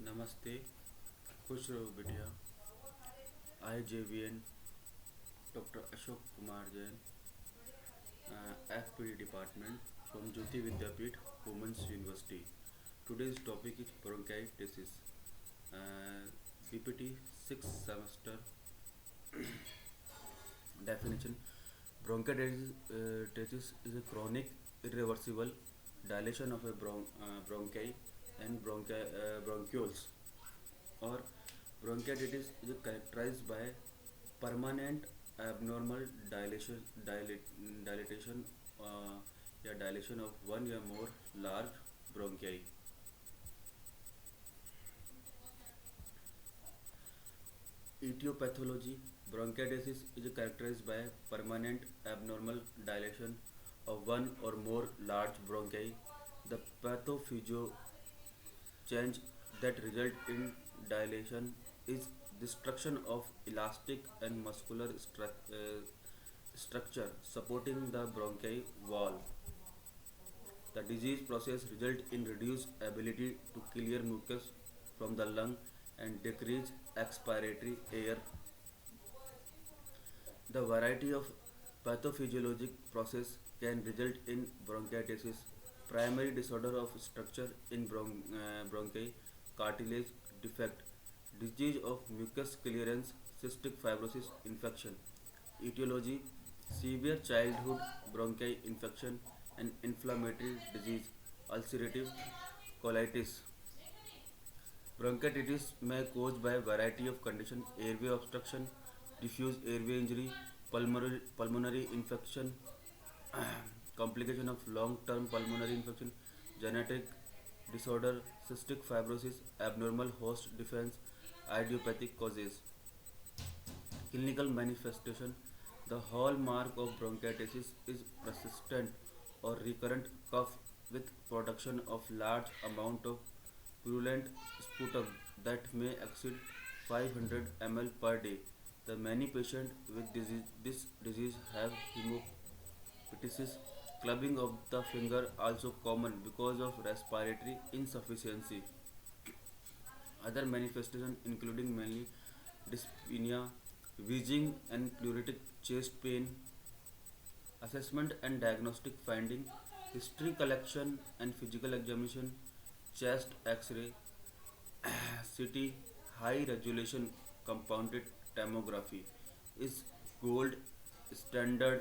नमस्ते, खुश रहो बिटिया। I JVN Dr. Ashok Kumar Jain, FPD Department from Jyoti Vidyapeeth Women's University. Today's topic is bronchitis. BPT 6th semester definition. Bronchitis is a chronic, irreversible dilation of a bronchi and bronchioles, or bronchitis is characterized by permanent abnormal dilatation या dilation of one or more large bronchi. Etiology. Bronchitis is characterized by permanent abnormal dilation of one or more large bronchi. The pathophysio change that result in dilation is destruction of elastic and muscular structure supporting the bronchi wall. The disease process result in reduced ability to clear mucus from the lung and decrease expiratory air. The variety of pathophysiologic process can result in bronchitis, primary disorder of structure in bronchi, cartilage defect, disease of mucus clearance, cystic fibrosis infection. Etiology: severe childhood bronchi infection and inflammatory disease, ulcerative colitis. Bronchitis may caused by a variety of conditions: airway obstruction, diffuse airway injury, pulmonary infection, complication of long-term pulmonary infection, genetic disorder, cystic fibrosis, abnormal host defense, idiopathic causes. Clinical manifestation: the hallmark of bronchitis is persistent or recurrent cough with production of large amount of purulent sputum that may exceed 500 ml per day. The many patients with this disease have hemoptysis. Clubbing of the finger also common because of respiratory insufficiency. Other manifestations including mainly dyspnea, wheezing and pleuritic chest pain. Assessment and diagnostic finding: history collection and physical examination, chest X-ray, CT, high resolution compounded tomography is gold standard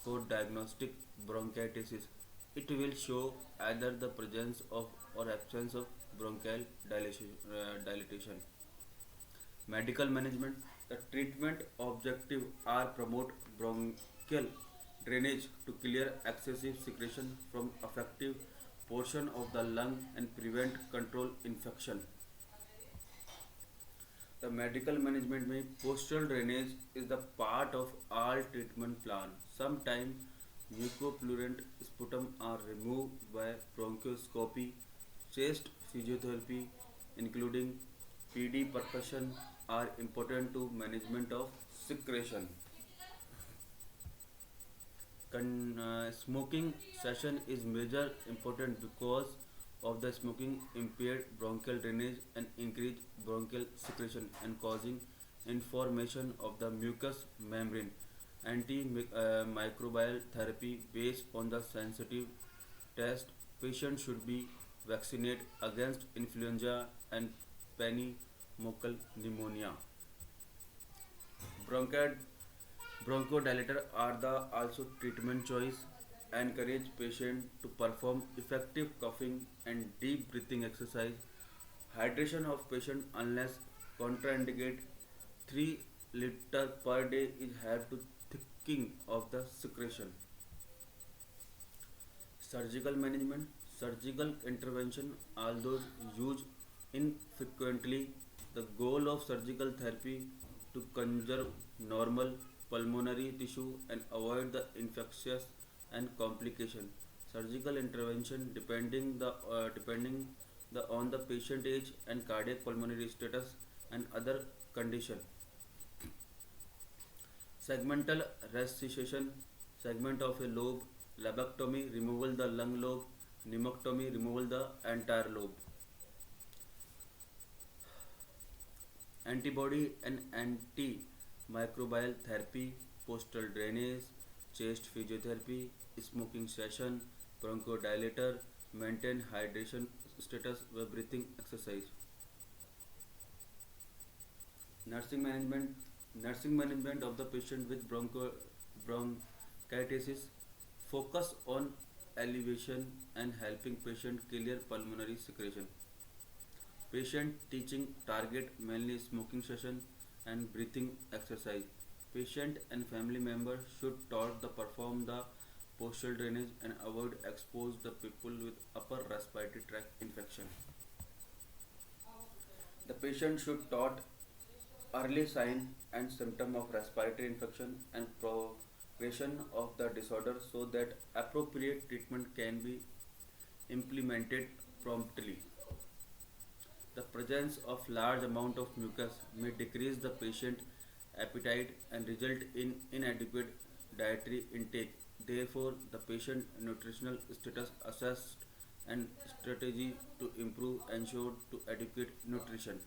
for diagnostic bronchitis. It will show either the presence of or absence of bronchial dilatation. Medical management: the treatment objective are promote bronchial drainage to clear excessive secretion from affected portion of the lung and prevent control infection. The medical management में postural drainage is the part of all treatment plan. Sometimes mucopurulent sputum are removed by bronchoscopy. Chest physiotherapy, including PD percussion, are important to management of secretion. Smoking cessation is major important because of the smoking impaired bronchial drainage and increased bronchial secretion and causing inflammation of the mucous membrane. Antimicrobial therapy based on the sensitive test. Patient should be vaccinated against influenza and pneumococcal pneumonia. Bronchial Bronchodilator are the also treatment choice. Encourage patient to perform effective coughing and deep breathing exercise. Hydration of patient unless contraindicate. 3 liter per day is had to thickening of the secretion. Surgical management: surgical intervention, although used infrequently, the goal of surgical therapy to conserve normal pulmonary tissue and avoid the infectious and complication. Surgical intervention depending on the patient age and cardiac pulmonary status and other condition. Segmental resuscitation: segment of a lobe. Lobectomy, removal the lung lobe. Pneumectomy, removal the entire lobe. antibody and antimicrobial therapy, postal drainage, chest physiotherapy, smoking cessation, bronchodilator, maintain hydration status by breathing exercise. Nursing management, nursing management of the patient with bronchitis, focus on elevation and helping patient clear pulmonary secretion. Patient teaching target mainly smoking cessation and breathing exercise. Patient and family members should taught the perform the postal drainage and avoid expose the people with upper respiratory tract infection. The patient should taught early sign and symptom of respiratory infection and progression of the disorder so that appropriate treatment can be implemented promptly. The presence of large amount of mucus may decrease the patient appetite and result in inadequate dietary intake. Therefore, the patient nutritional status assessed and strategy to improve ensure to adequate nutrition.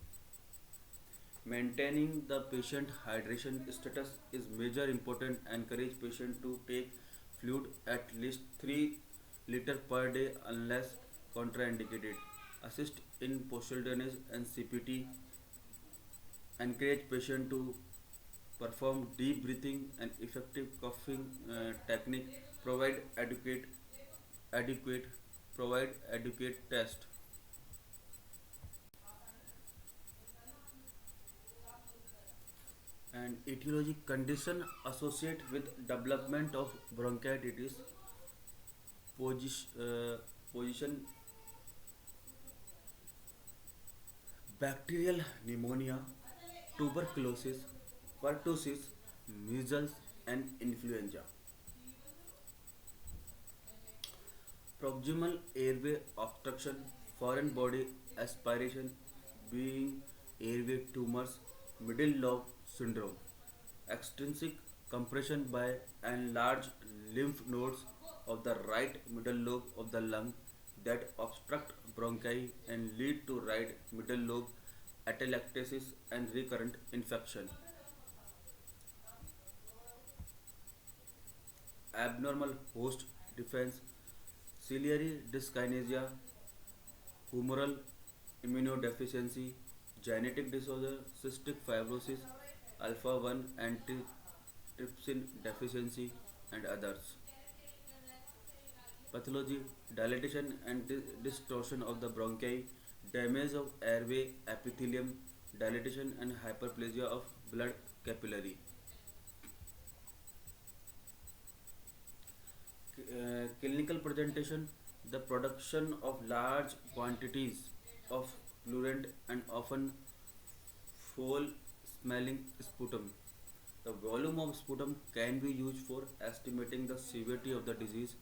Maintaining the patient hydration status is major important. Encourage patient to take fluid at least 3 liter per day unless contraindicated. Assist in postal drainage and CPT. Encourage patient to perform deep breathing and effective coughing technique. Provide adequate provide adequate test. And etiology condition associated with development of bronchitis, position, bacterial pneumonia, tuberculosis, pertussis, measles, and influenza. Proximal airway obstruction, foreign body aspiration, being airway tumors, middle lobe syndrome, extrinsic compression by enlarged lymph nodes of the right middle lobe of the lung that obstruct bronchi and lead to right middle lobe atelectasis and recurrent infection. Abnormal host defense, ciliary dyskinesia, humoral immunodeficiency, genetic disorder, cystic fibrosis, alpha 1 antitrypsin deficiency, and others. Pathology, dilatation and distortion of the bronchi, damage of airway epithelium, dilatation and hyperplasia of blood capillary. Clinical presentation, the production of large quantities of fluent and often foul smelling sputum. The volume of sputum can be used for estimating the severity of the disease: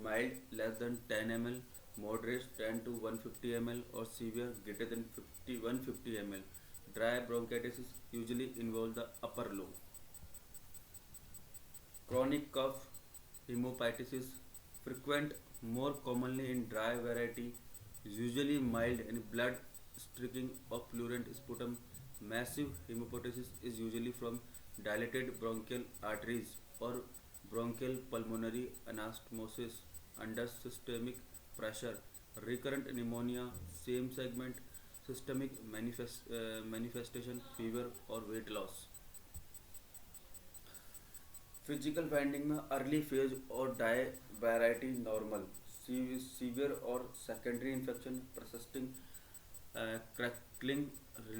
mild less than 10 ml, moderate 10 to 150 ml, or severe greater than 150 ml. Dry bronchitis usually involve the upper lobe. Chronic cough, hemoptysis, frequent, more commonly in dry variety, usually mild and blood streaking of pleurent sputum. Massive hemoptysis is usually from dilated bronchial arteries or bronchial pulmonary anastomosis under systemic pressure. Recurrent pneumonia, same segment, systemic manifestation, fever or weight loss. Physical finding में early phase और die variety normal, severe or secondary infection, persisting crackling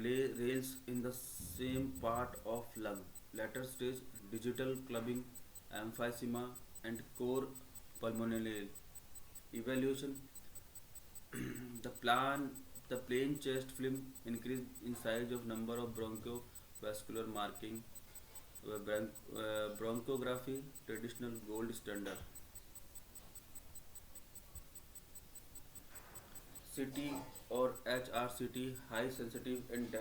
rails in the same part of lung, later stage digital clubbing, emphysema and core pulmonary. Evaluation, the plan the plain chest film increase in size of number of bronchiovascular marking, bronchography traditional gold standard. CT or HRCT, high sensitive and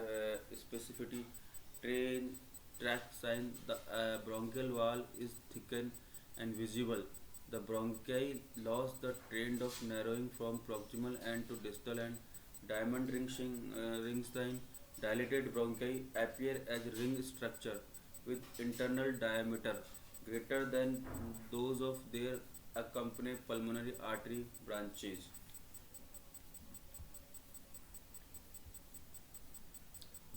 specificity, train track sign, the bronchial wall is thickened and visible. The bronchi lost the trend of narrowing from proximal end to distal end. Diamond ring sign, Dilated bronchi appear as ring structure with internal diameter greater than those of their accompanying pulmonary artery branches.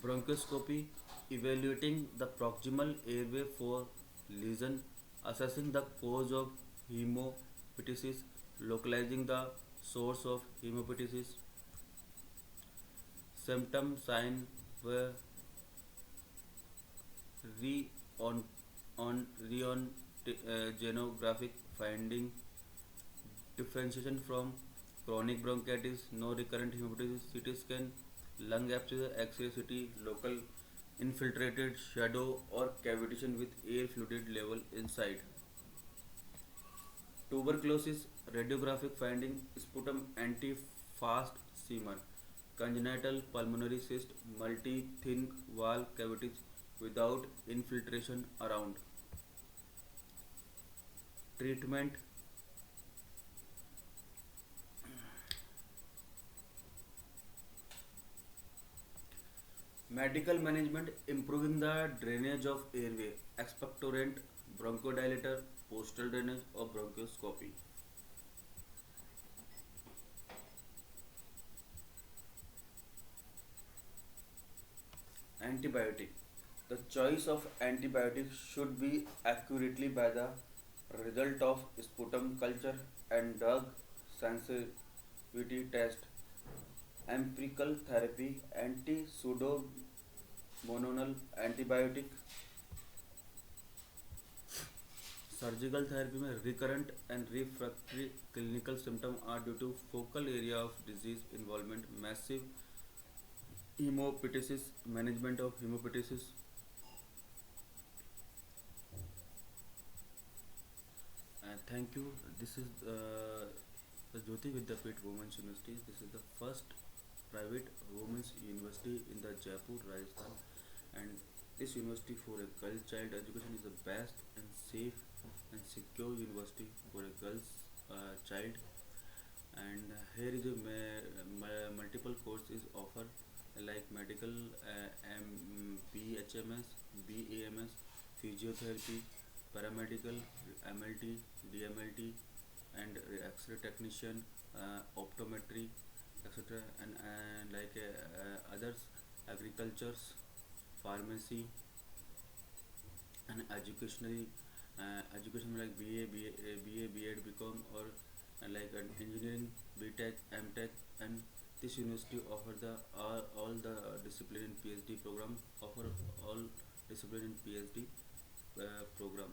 Bronchoscopy evaluating the proximal airway for lesion, assessing the cause of hemoptysis, localizing the source of hemoptysis, symptom sign were re on genographic finding differentiation from chronic bronchitis, no recurrent hemoptysis, CT scan, lung abscess, X-ray CT, local infiltrated shadow or cavitation with air fluid level inside. Tuberculosis, radiographic finding, sputum anti-fast semer, congenital pulmonary cyst, multi-thin wall cavities without infiltration around. Treatment, medical management, improving the drainage of airway, expectorant, bronchodilator, postal drainage or bronchoscopy. Antibiotic. The choice of antibiotics should be accurately by the result of sputum culture and drug sensitivity test. Empirical therapy, anti-pseudomonal antibiotic. Surgical therapy में recurrent and refractory clinical symptoms are due to focal area of disease involvement, massive hemoptysis, management of hemoptysis. Thank you. This is the Jyoti Vidyapit Women's University. This is the first private women's university in the Jaipur, Rajasthan, and this university for a girl child education is the best and safe and secure university for a girl's child. And here is a multiple courses offer like medical BHMS, BAMS, physiotherapy, paramedical, MLT, DMLT, and X-ray technician, optometry, etc. And like others, agricultures, pharmacy, and education like BA, BEd, BCom, or like engineering, BTech, MTech, and this university offer the all the discipline in PhD program, offer all discipline in PhD program.